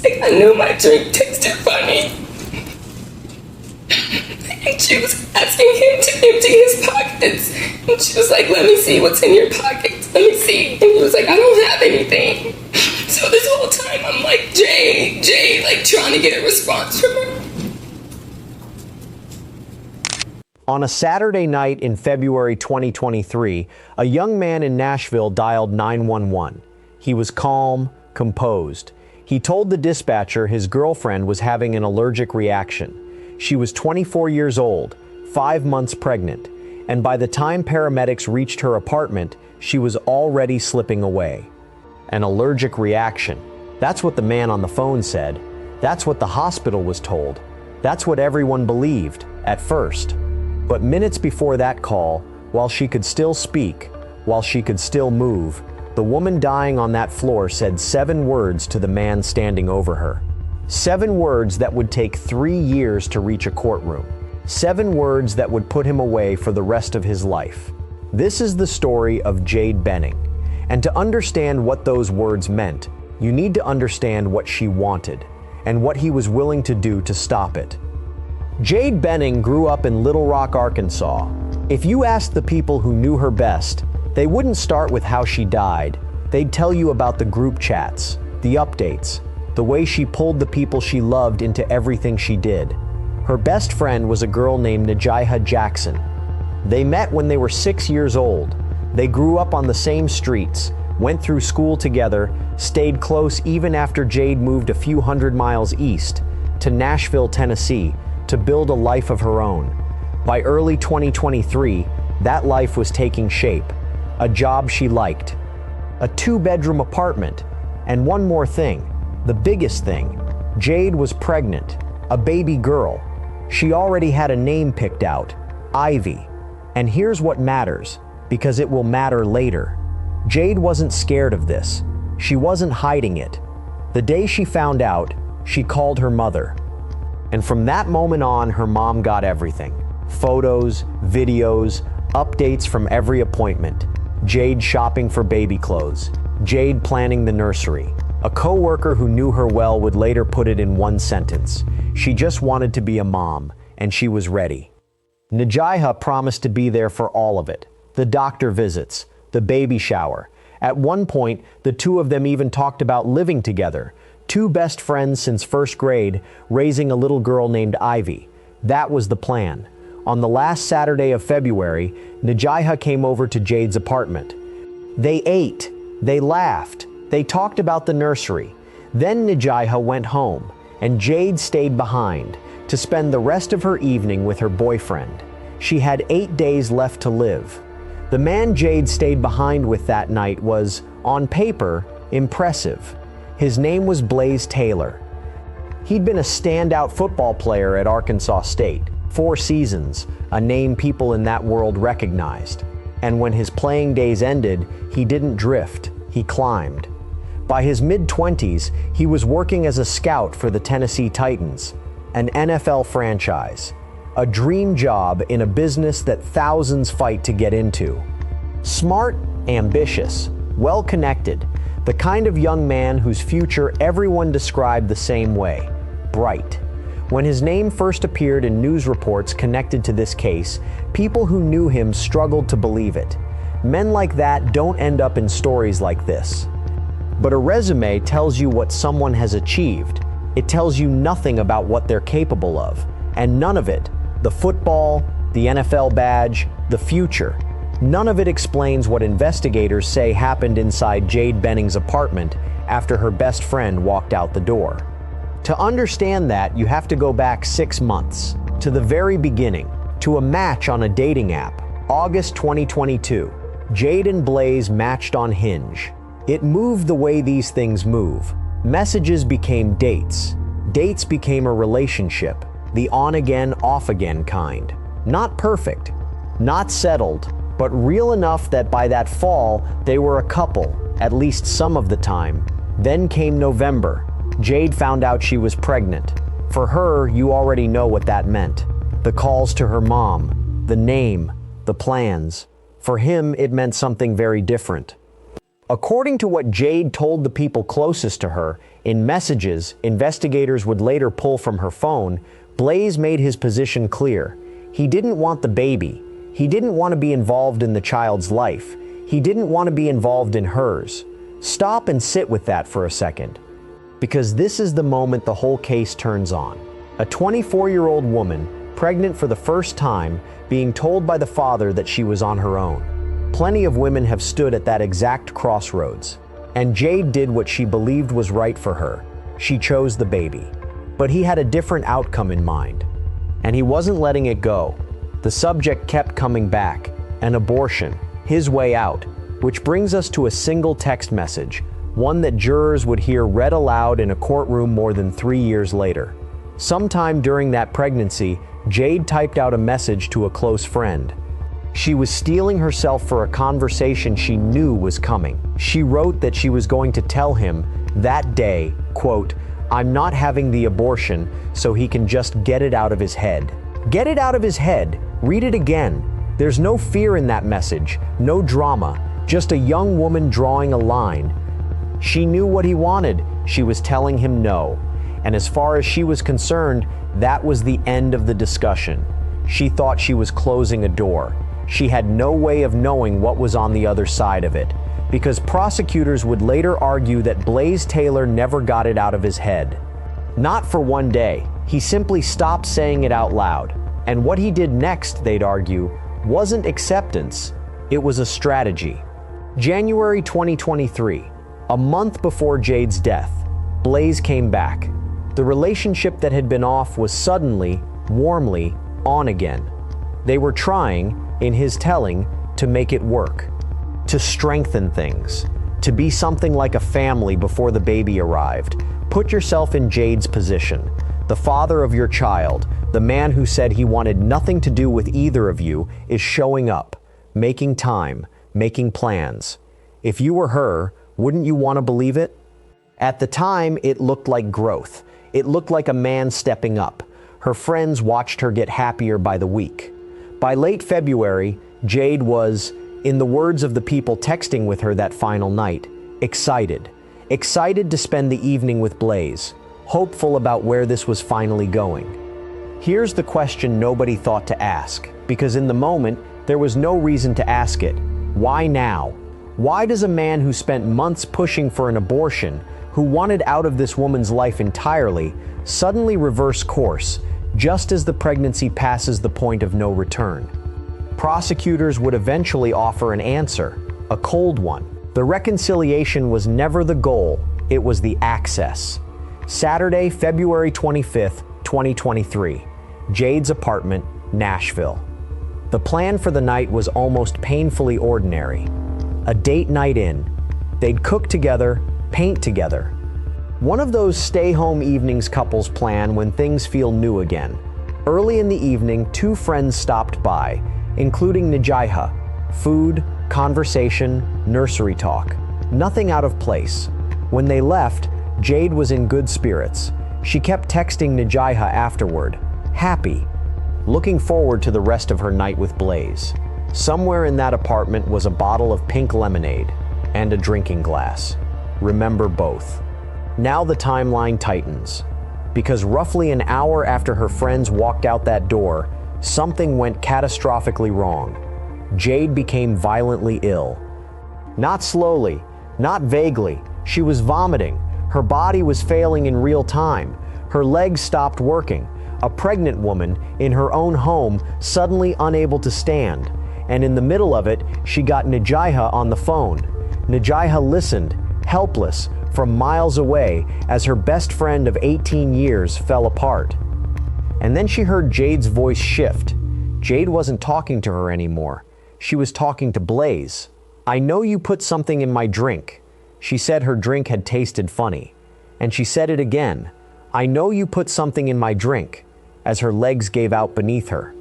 She's like, I knew my drink tasted funny. And she was asking him to empty his pockets. And she was like, let me see what's in your pockets. Let me see. And he was like, I don't have anything. So this whole time I'm like, Jade, like trying to get a response from her. On a Saturday night in February 2023, a young man in Nashville dialed 911. He was calm, composed. He told the dispatcher his girlfriend was having an allergic reaction. She was 24 years old, 5 months pregnant, and by the time paramedics reached her apartment, she was already slipping away. An allergic reaction. That's what the man on the phone said. That's what the hospital was told. That's what everyone believed, at first. But minutes before that call, while she could still speak, while she could still move, the woman dying on that floor said 7 words to the man standing over her. 7 words that would take 3 years to reach a courtroom. 7 words that would put him away for the rest of his life. This is the story of Jade Benning. And to understand what those words meant, you need to understand what she wanted and what he was willing to do to stop it. Jade Benning grew up in Little Rock, Arkansas. If you asked the people who knew her best, they wouldn't start with how she died. They'd tell you about the group chats, the updates, the way she pulled the people she loved into everything she did. Her best friend was a girl named Nashville Jackson. They met when they were 6 years old. They grew up on the same streets, went through school together, stayed close even after Jade moved a few hundred miles east to Nashville, Tennessee, to build a life of her own. By early 2023, that life was taking shape. A job she liked, a 2-bedroom apartment, and one more thing, the biggest thing, Jade was pregnant, a baby girl. She already had a name picked out, Ivy. And here's what matters, because it will matter later. Jade wasn't scared of this. She wasn't hiding it. The day she found out, she called her mother. And from that moment on, her mom got everything. Photos, videos, updates from every appointment. Jade shopping for baby clothes. Jade planning the nursery. A coworker who knew her well would later put it in one sentence. She just wanted to be a mom, and she was ready. Nashville promised to be there for all of it. The doctor visits, the baby shower. At one point, the two of them even talked about living together. 2 best friends since 1st grade, raising a little girl named Ivy. That was the plan. On the last Saturday of February, Nashville came over to Jade's apartment. They ate, they laughed, they talked about the nursery. Then Nashville went home, and Jade stayed behind to spend the rest of her evening with her boyfriend. She had 8 days left to live. The man Jade stayed behind with that night was, on paper, impressive. His name was Blaze Taylor. He'd been a standout football player at Arkansas State, 4 seasons, a name people in that world recognized. And when his playing days ended, he didn't drift, he climbed. By his mid-20s, he was working as a scout for the Tennessee Titans, an NFL franchise. A dream job in a business that thousands fight to get into. Smart, ambitious, well-connected, the kind of young man whose future everyone described the same way, bright. When his name first appeared in news reports connected to this case, people who knew him struggled to believe it. Men like that don't end up in stories like this. But a resume tells you what someone has achieved. It tells you nothing about what they're capable of, and none of it, the football, the NFL badge, the future, none of it explains what investigators say happened inside Jade Benning's apartment after her best friend walked out the door. To understand that, you have to go back 6 months, to the very beginning, to a match on a dating app. August 2022, Jade and Blaze matched on Hinge. It moved the way these things move. Messages became dates. Dates became a relationship, the on-again, off-again kind. Not perfect, not settled, but real enough that by that fall, they were a couple, at least some of the time. Then came November. Jade found out she was pregnant. For her, you already know what that meant. The calls to her mom, the name, the plans. For him, it meant something very different. According to what Jade told the people closest to her, in messages investigators would later pull from her phone, Blaze made his position clear. He didn't want the baby. He didn't want to be involved in the child's life. He didn't want to be involved in hers. Stop and sit with that for a second. Because this is the moment the whole case turns on. A 24-year-old woman, pregnant for the first time, being told by the father that she was on her own. Plenty of women have stood at that exact crossroads. And Jade did what she believed was right for her. She chose the baby. But he had a different outcome in mind. And he wasn't letting it go. The subject kept coming back. An abortion. His way out. Which brings us to a single text message. One that jurors would hear read aloud in a courtroom more than 3 years later. Sometime during that pregnancy, Jade typed out a message to a close friend. She was steeling herself for a conversation she knew was coming. She wrote that she was going to tell him that day, quote, "I'm not having the abortion, so he can just get it out of his head." Get it out of his head. Read it again. There's no fear in that message, no drama, just a young woman drawing a line. She knew what he wanted. She was telling him no. And as far as she was concerned, that was the end of the discussion. She thought she was closing a door. She had no way of knowing what was on the other side of it, because prosecutors would later argue that Blaze Taylor never got it out of his head. Not for one day. He simply stopped saying it out loud. And what he did next, they'd argue, wasn't acceptance. It was a strategy. January 2023, a month before Jade's death, Blaze came back. The relationship that had been off was suddenly, warmly, on again. They were trying, in his telling, to make it work, to strengthen things, to be something like a family before the baby arrived. Put yourself in Jade's position. The father of your child, the man who said he wanted nothing to do with either of you, is showing up, making time, making plans. If you were her, wouldn't you want to believe it? At the time, it looked like growth. It looked like a man stepping up. Her friends watched her get happier by the week. By late February, Jade was, in the words of the people texting with her that final night, excited. Excited to spend the evening with Blaze, hopeful about where this was finally going. Here's the question nobody thought to ask, because in the moment, there was no reason to ask it. Why now? Why does a man who spent months pushing for an abortion, who wanted out of this woman's life entirely, suddenly reverse course, just as the pregnancy passes the point of no return? Prosecutors would eventually offer an answer, a cold one. The reconciliation was never the goal, it was the access. Saturday, February 25th, 2023, Jade's apartment, Nashville. The plan for the night was almost painfully ordinary. A date night in. They'd cook together, paint together. One of those stay-home evenings couples plan when things feel new again. Early in the evening, two friends stopped by, including Najiha. Food, conversation, nursery talk. Nothing out of place. When they left, Jade was in good spirits. She kept texting Najiha afterward, happy, looking forward to the rest of her night with Blaze. Somewhere in that apartment was a bottle of pink lemonade and a drinking glass. Remember both. Now the timeline tightens, because roughly an hour after her friends walked out that door, something went catastrophically wrong. Jade became violently ill. Not slowly, not vaguely. She was vomiting. Her body was failing in real time. Her legs stopped working. A pregnant woman in her own home, suddenly unable to stand. And in the middle of it, she got Najiha on the phone. Najiha listened, helpless, from miles away as her best friend of 18 years fell apart. And then she heard Jade's voice shift. Jade wasn't talking to her anymore. She was talking to Blaze. "I know you put something in my drink." She said her drink had tasted funny. And she said it again. "I know you put something in my drink," as her legs gave out beneath her.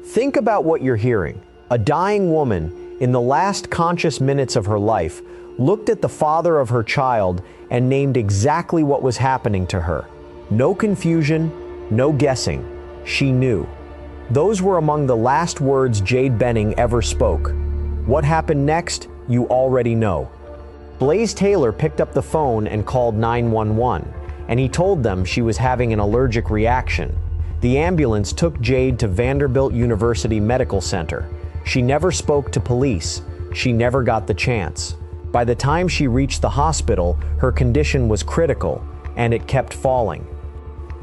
Think about what you're hearing. A dying woman, in the last conscious minutes of her life, looked at the father of her child and named exactly what was happening to her. No confusion, no guessing. She knew. Those were among the last words Jade Benning ever spoke. What happened next, you already know. Blaze Taylor picked up the phone and called 911, and he told them she was having an allergic reaction. The ambulance took Jade to Vanderbilt University Medical Center. She never spoke to police. She never got the chance. By the time she reached the hospital, her condition was critical, and it kept falling.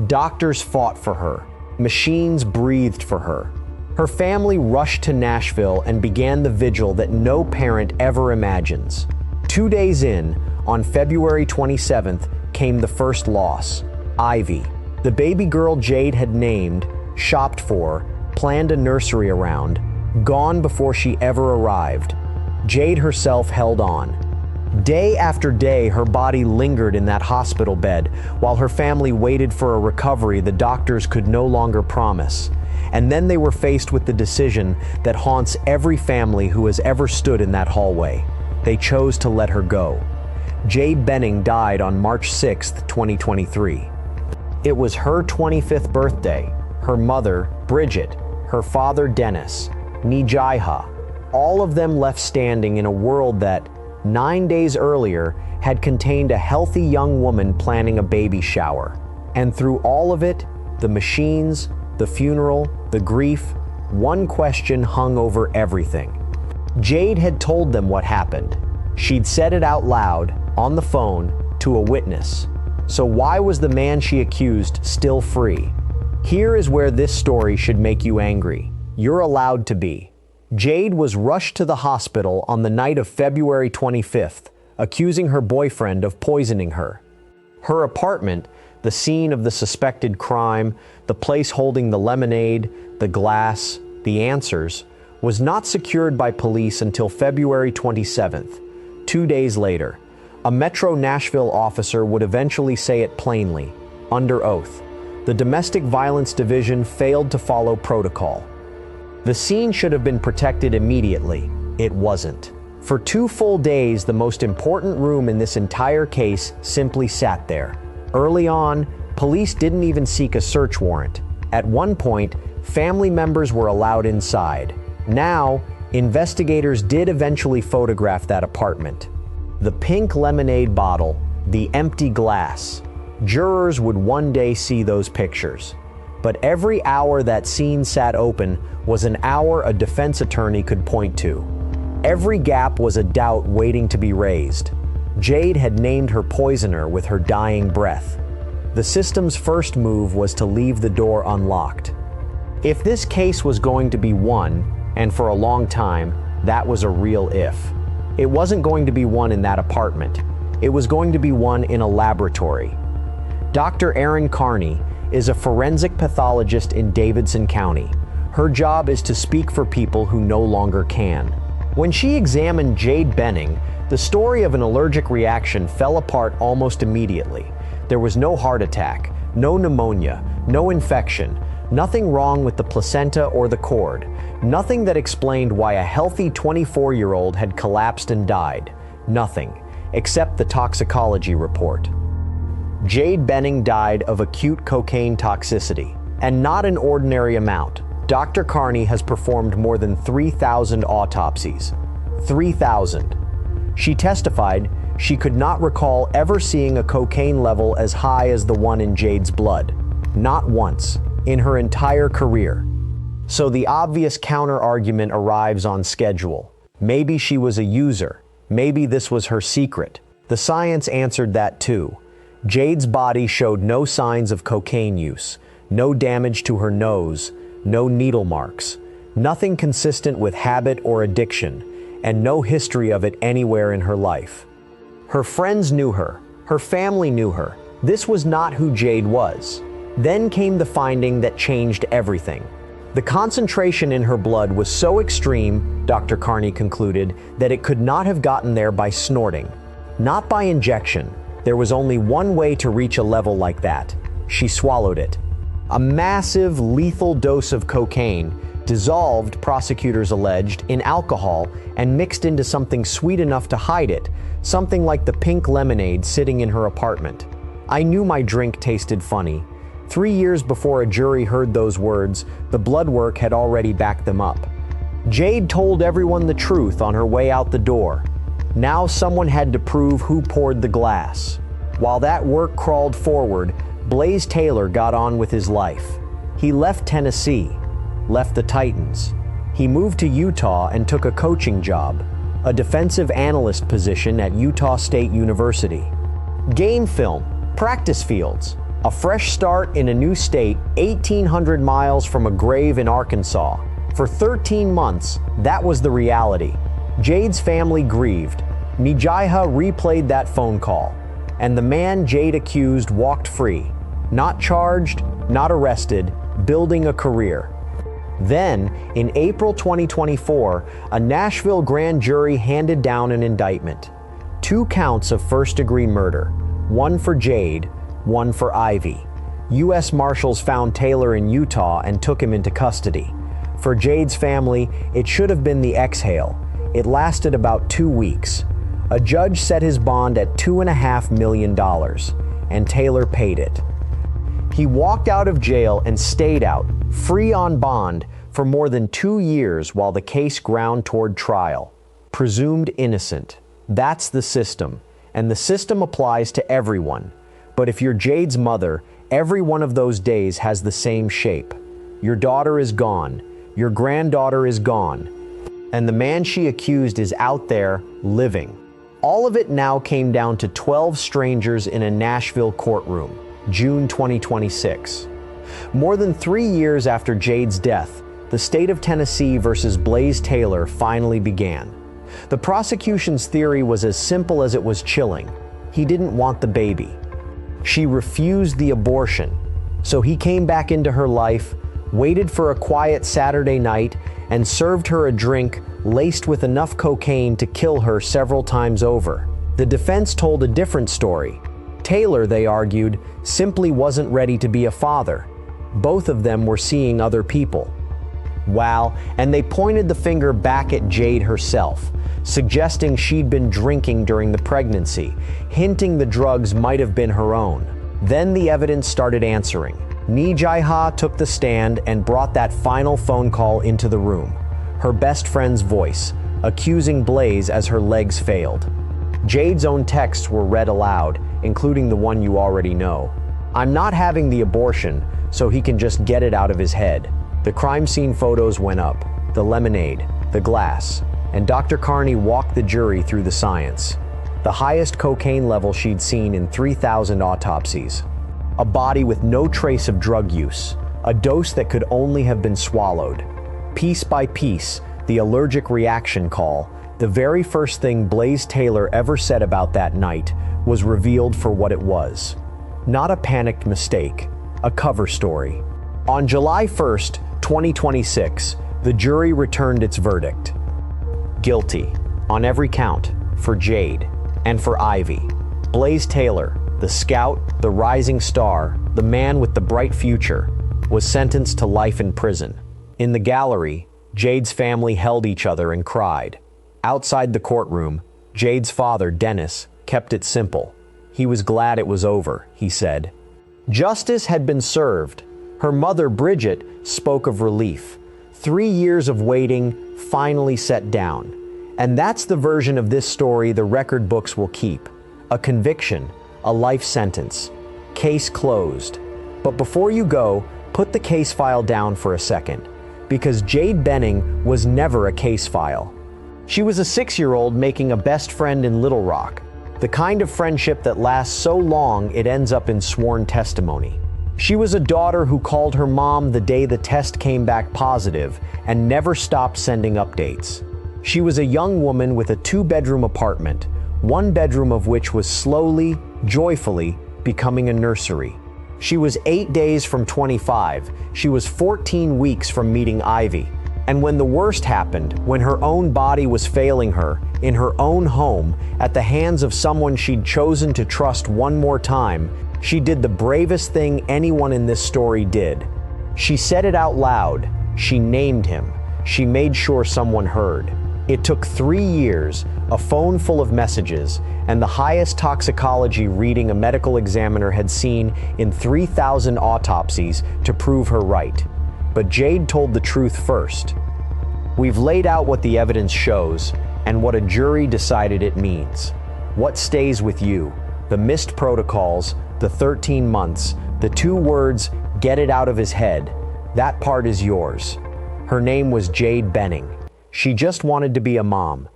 Doctors fought for her. Machines breathed for her. Her family rushed to Nashville and began the vigil that no parent ever imagines. 2 days in, on February 27th, came the first loss, Ivy. The baby girl Jade had named, shopped for, planned a nursery around, gone before she ever arrived. Jade herself held on. Day after day, her body lingered in that hospital bed while her family waited for a recovery the doctors could no longer promise. And then they were faced with the decision that haunts every family who has ever stood in that hallway. They chose to let her go. Jade Benning died on March 6, 2023. It was her 25th birthday. Her mother, Bridget, her father, Dennis, Nijaiha, all of them left standing in a world that, 9 days earlier, had contained a healthy young woman planning a baby shower. And through all of it, the machines, the funeral, the grief, one question hung over everything. Jade had told them what happened. She'd said it out loud, on the phone, to a witness. So why was the man she accused still free? Here is where this story should make you angry. You're allowed to be. Jade was rushed to the hospital on the night of February 25th, accusing her boyfriend of poisoning her. Her apartment, the scene of the suspected crime, the place holding the lemonade, the glass, the answers, was not secured by police until February 27th. 2 days later, a Metro Nashville officer would eventually say it plainly, under oath. The Domestic Violence Division failed to follow protocol. The scene should have been protected immediately. It wasn't. For 2 full days, the most important room in this entire case simply sat there. Early on, police didn't even seek a search warrant. At one point, family members were allowed inside. Now, investigators did eventually photograph that apartment. The pink lemonade bottle, the empty glass. Jurors would one day see those pictures. But every hour that scene sat open was an hour a defense attorney could point to. Every gap was a doubt waiting to be raised. Jade had named her poisoner with her dying breath. The system's first move was to leave the door unlocked. If this case was going to be won, and for a long time, that was a real if. It wasn't going to be won in that apartment. It was going to be won in a laboratory. Dr. Erin Carney is a forensic pathologist in Davidson County. Her job is to speak for people who no longer can. When she examined Jade Benning, the story of an allergic reaction fell apart almost immediately. There was no heart attack, no pneumonia, no infection, nothing wrong with the placenta or the cord, nothing that explained why a healthy 24-year-old had collapsed and died. Nothing, except the toxicology report. Jade Benning died of acute cocaine toxicity, and not an ordinary amount. Dr. Carney has performed more than 3,000 autopsies. 3,000. She testified she could not recall ever seeing a cocaine level as high as the one in Jade's blood. Not once, in her entire career. So the obvious counter-argument arrives on schedule. Maybe she was a user. Maybe this was her secret. The science answered that too. Jade's body showed no signs of cocaine use, no damage to her nose, no needle marks, nothing consistent with habit or addiction, and no history of it anywhere in her life. Her friends knew her. Her family knew her. This was not who Jade was. Then came the finding that changed everything. The concentration in her blood was so extreme, Dr. Carney concluded, that it could not have gotten there by snorting. Not by injection. There was only one way to reach a level like that. She swallowed it. A massive, lethal dose of cocaine, dissolved, prosecutors alleged, in alcohol and mixed into something sweet enough to hide it, something like the pink lemonade sitting in her apartment. I knew my drink tasted funny. 3 years before a jury heard those words, the blood work had already backed them up. Jade told everyone the truth on her way out the door. Now someone had to prove who poured the glass. While that work crawled forward, Blaze Taylor got on with his life. He left Tennessee, left the Titans. He moved to Utah and took a coaching job, a defensive analyst position at Utah State University. Game film, practice fields, a fresh start in a new state 1,800 miles from a grave in Arkansas. For 13 months, that was the reality. Jade's family grieved. Nijaiha replayed that phone call, and the man Jade accused walked free. Not charged, not arrested, building a career. Then, in April 2024, a Nashville grand jury handed down an indictment. 2 counts of first-degree murder, one for Jade, one for Ivy. U.S. Marshals found Taylor in Utah and took him into custody. For Jade's family, it should have been the exhale. It lasted about 2 weeks. A judge set his bond at $2.5 million, and Taylor paid it. He walked out of jail and stayed out, free on bond, for more than 2 years while the case ground toward trial. Presumed innocent. That's the system, and the system applies to everyone. But if you're Jade's mother, every one of those days has the same shape. Your daughter is gone, your granddaughter is gone, and the man she accused is out there, living. All of it now came down to 12 strangers in a Nashville courtroom, June 2026. More than 3 years after Jade's death, the state of Tennessee versus Blaze Taylor finally began. The prosecution's theory was as simple as it was chilling. He didn't want the baby. She refused the abortion. So he came back into her life, waited for a quiet Saturday night, and served her a drink laced with enough cocaine to kill her several times over. The defense told a different story. Taylor, they argued, simply wasn't ready to be a father. Both of them were seeing other people. Wow, and they pointed the finger back at Jade herself, suggesting she'd been drinking during the pregnancy, hinting the drugs might have been her own. Then the evidence started answering. Nijaiha took the stand and brought that final phone call into the room. Her best friend's voice, accusing Blaze as her legs failed. Jade's own texts were read aloud, including the one you already know. "I'm not having the abortion, so he can just get it out of his head." The crime scene photos went up, the lemonade, the glass, and Dr. Carney walked the jury through the science. The highest cocaine level she'd seen in 3,000 autopsies. A body with no trace of drug use, a dose that could only have been swallowed. Piece by piece, the allergic reaction call, the very first thing Blaze Taylor ever said about that night, was revealed for what it was. Not a panicked mistake, a cover story. On July 1st, 2026, the jury returned its verdict. Guilty, on every count, for Jade and for Ivy. Blaze Taylor, the scout, the rising star, the man with the bright future, was sentenced to life in prison. In the gallery, Jade's family held each other and cried. Outside the courtroom, Jade's father, Dennis, kept it simple. He was glad it was over, he said. Justice had been served. Her mother, Bridget, spoke of relief. 3 years of waiting finally set down. And that's the version of this story the record books will keep. A conviction, a life sentence. Case closed. But before you go, put the case file down for a second. Because Jade Benning was never a case file. She was a 6-year-old making a best friend in Little Rock. The kind of friendship that lasts so long it ends up in sworn testimony. She was a daughter who called her mom the day the test came back positive and never stopped sending updates. She was a young woman with a 2-bedroom apartment, 1 bedroom of which was slowly, joyfully becoming a nursery. She was 8 days from 25. She was 14 weeks from meeting Ivy. And when the worst happened, when her own body was failing her, in her own home, at the hands of someone she'd chosen to trust one more time, she did the bravest thing anyone in this story did. She said it out loud. She named him. She made sure someone heard. It took 3 years, a phone full of messages, and the highest toxicology reading a medical examiner had seen in 3,000 autopsies to prove her right. But Jade told the truth first. We've laid out what the evidence shows. and what a jury decided it means. What stays with you? The missed protocols, the 13 months, the 2 words, "get it out of his head." That part is yours. Her name was Jade Benning. She just wanted to be a mom,